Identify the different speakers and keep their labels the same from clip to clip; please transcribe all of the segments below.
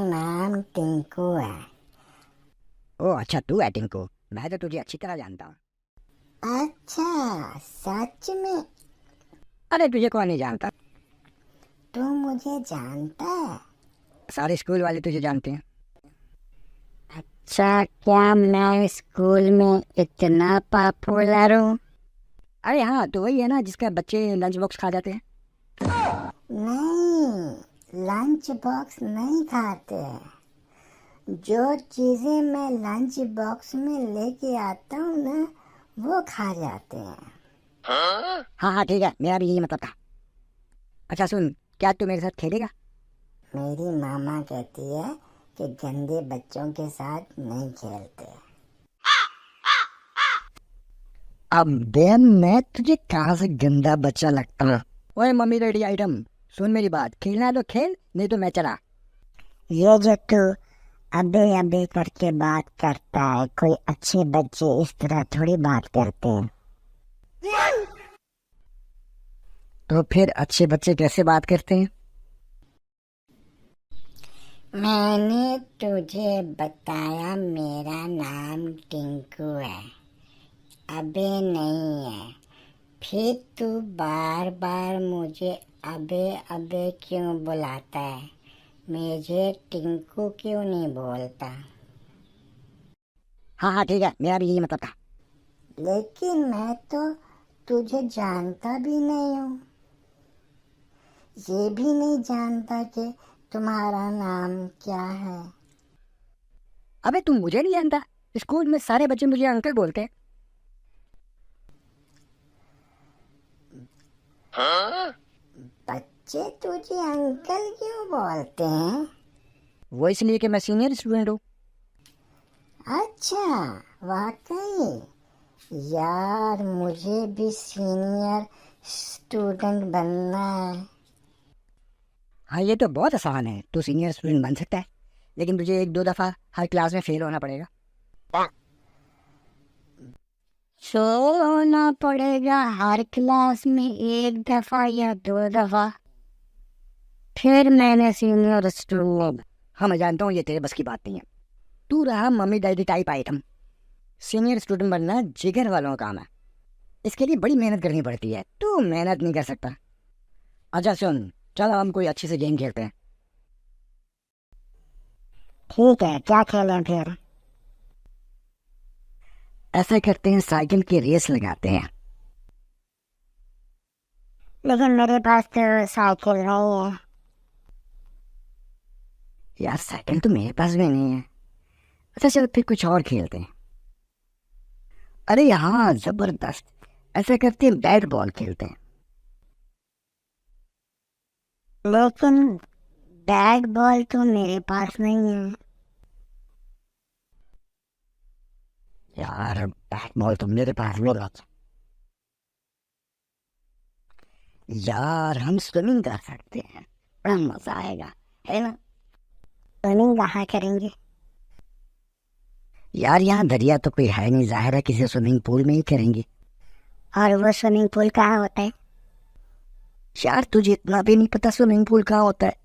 Speaker 1: नाम टिंकू है।
Speaker 2: ओ अच्छा, तू है टिंकू। मैं तो तुझे अच्छी तरह जानता हूँ।
Speaker 1: अच्छा, सच में?
Speaker 2: अरे तुझे कौन नहीं जानता।
Speaker 1: तू मुझे जानता है?
Speaker 2: सारे स्कूल वाले तुझे जानते हैं।
Speaker 1: अच्छा, क्या मैं स्कूल में इतना पॉपुलर हूँ?
Speaker 2: अरे हाँ, तो वही है ना जिसका बच्चे लंच बॉक्स खा जाते हैं।
Speaker 1: नहीं, लंच बॉक्स नहीं खाते। जो चीजें मैं लंच बॉक्स में लेके आता हूँ ना, वो खा जाते हैं।
Speaker 2: हाँ हाँ ठीक है, मेरा भी यही मतलब था। अच्छा सुन, क्या तू मेरे साथ खेलेगा?
Speaker 1: मेरी मामा कहती है कि गंदे बच्चों के साथ नहीं खेलते।
Speaker 2: अब देन मैं तुझे कहाँ से गंदा बच्चा लगता हूँ? ओए मम्मी डैडी आइटम, सुन मेरी बात, खेलना है तो खेल, नहीं तो मैं चला।
Speaker 1: ये जो तू अबे अबे करके बात करता है, कोई अच्छे बच्चे इस तरह थोड़ी बात करते हैं।
Speaker 2: तो फिर अच्छे बच्चे कैसे बात करते हैं?
Speaker 1: मैंने तुझे बताया मेरा नाम टिंकू है, अबे नहीं है। फिर तू बार बार मुझे अबे अबे क्यों बुलाता है? मुझे टिंकू क्यों नहीं बोलता?
Speaker 2: हाँ हाँ ठीक है, मेरा भी यही मतलब था।
Speaker 1: लेकिन मैं तो तुझे जानता भी नहीं हूँ, ये भी नहीं जानता कि तुम्हारा नाम क्या है।
Speaker 2: अबे तुम मुझे नहीं जानता? स्कूल में सारे बच्चे मुझे अंकल बोलते हैं।
Speaker 1: बच्चे तुझे अंकल क्यों बोलते हैं?
Speaker 2: वो इसलिए कि मैं सीनियर स्टूडेंट हूँ।
Speaker 1: अच्छा, वाकई? यार, मुझे भी सीनियर स्टूडेंट बनना है।
Speaker 2: हाँ ये तो बहुत आसान है, तू सीनियर स्टूडेंट बन सकता है, लेकिन तुझे एक दो दफ़ा हर क्लास में फेल होना पड़ेगा।
Speaker 1: फेल होना पड़ेगा हर क्लास में एक दफा या दो दफा? फिर मैंने सीनियर स्टूडेंट।
Speaker 2: हाँ मैं जानता हूँ ये तेरे बस की बात नहीं है। तू रहा mummy daddy type item. Senior student बनना जिगर वालों का काम है। इसके लिए बड़ी मेहनत करनी पड़ती है, तू मेहनत नहीं कर सकता। अच्छा सुन, चल हम कोई अच्छी से गेम खेलते हैं।
Speaker 1: ठीक है, क्या खेलें फिर?
Speaker 2: ऐसा करते हैं, साइकिल की रेस लगाते हैं।
Speaker 1: लेकिन मेरे पास तो साइकिल नहीं है।
Speaker 2: यार साइकिल तो मेरे पास भी नहीं है। अच्छा चल फिर कुछ और खेलते हैं। अरे हाँ जबरदस्त, ऐसा करते हैं बैट बॉल खेलते हैं।
Speaker 1: लेकिन बैट बॉल तो मेरे पास नहीं है।
Speaker 2: यार बैट बॉल तो मेरे पास भी रहा। यार हम स्विमिंग कर सकते हैं, बड़ा मजा आएगा, है ना?
Speaker 1: स्विमिंग कहाँ करेंगे?
Speaker 2: यार यहाँ दरिया तो कोई है नहीं, जाहिर है किसी स्विमिंग पूल में ही करेंगे।
Speaker 1: और वो स्विमिंग पूल कहाँ होता है?
Speaker 2: यार तुझे इतना भी नहीं पता स्विमिंग पूल कहाँ होता है?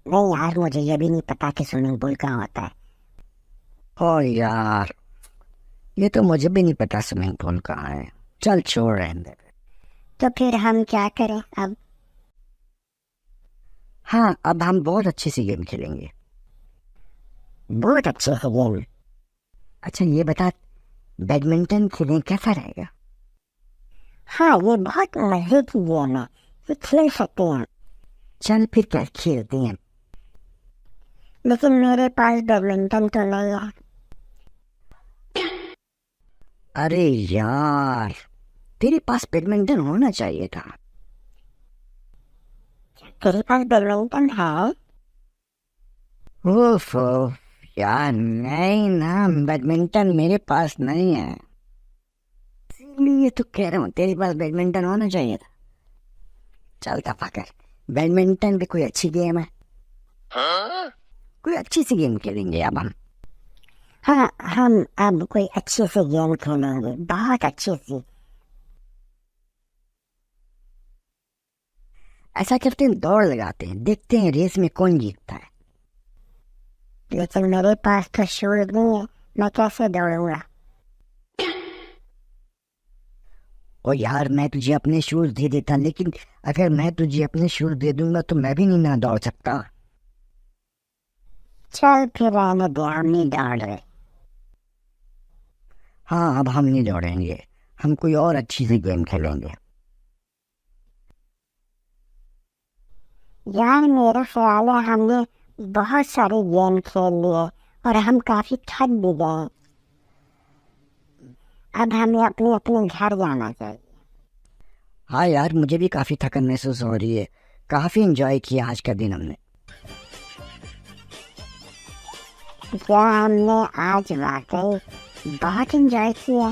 Speaker 1: नहीं यार, मुझे ये भी नहीं पता कि स्विमिंग पूल कहाँ होता है।
Speaker 2: ओ यार, ये तो मुझे भी नहीं पता स्विमिंग पूल कहाँ है। चल छोड़ रहने दे।
Speaker 1: तो फिर हम क्या करें अब?
Speaker 2: हाँ अब हम बहुत अच्छी सी गेम खेलेंगे।
Speaker 1: बहुत अच्छे से गेम।
Speaker 2: अच्छा ये बता, बैडमिंटन खेलें कैसा रहेगा?
Speaker 1: हाँ, ये बहुत मजे की गेम है, ये खेल सकते हैं।
Speaker 2: चल फिर क्या खेलते हैं।
Speaker 1: लेकिन मेरे पास बैडमिंटन तो नहीं है।
Speaker 2: अरे यार, तेरे पास बैडमिंटन होना चाहिए था।
Speaker 1: तेरे पास बैडमिंटन है?
Speaker 2: ओफ यार नहीं ना, बैडमिंटन मेरे पास नहीं है, इसीलिए तो कह रहा हूँ तेरे पास बैडमिंटन होना चाहिए था। चल दफा कर, बैडमिंटन भी कोई अच्छी गेम है। कोई अच्छी सी गेम खेलेंगे अब हम।
Speaker 1: हाँ, हम अब कोई अच्छे से गेम खेलेंगे, बहुत अच्छे से।
Speaker 2: ऐसा करते हैं, दौड़ लगाते हैं, देखते हैं रेस में कौन जीतता है।
Speaker 1: लेकिन मेरे पास तो शूज नहीं है, मैं कैसे दौड़ूंगा?
Speaker 2: ओ यार, मैं तुझे अपने शूज दे देता, लेकिन अगर मैं तुझे अपने शूज दे दूंगा तो मैं भी नहीं ना दौड़ सकता।
Speaker 1: चल फिर रहने दे, हम नहीं दौड़ रहे।
Speaker 2: हाँ, अब हम नहीं दौड़ेंगे, हम कोई और अच्छी सी गेम खेलेंगे।
Speaker 1: यार मेरा ख्याल है हमने बहुत सारे गेम खेल लिए और हम काफी थक भी गए। अब हमें अपने अपने घर जाना चाहिए।
Speaker 2: हाँ यार, मुझे भी काफी थकन महसूस हो रही है। काफी एंजॉय किया आज का दिन हमने।
Speaker 1: क्या हमने आज वाकई बहुत एंजॉय किया।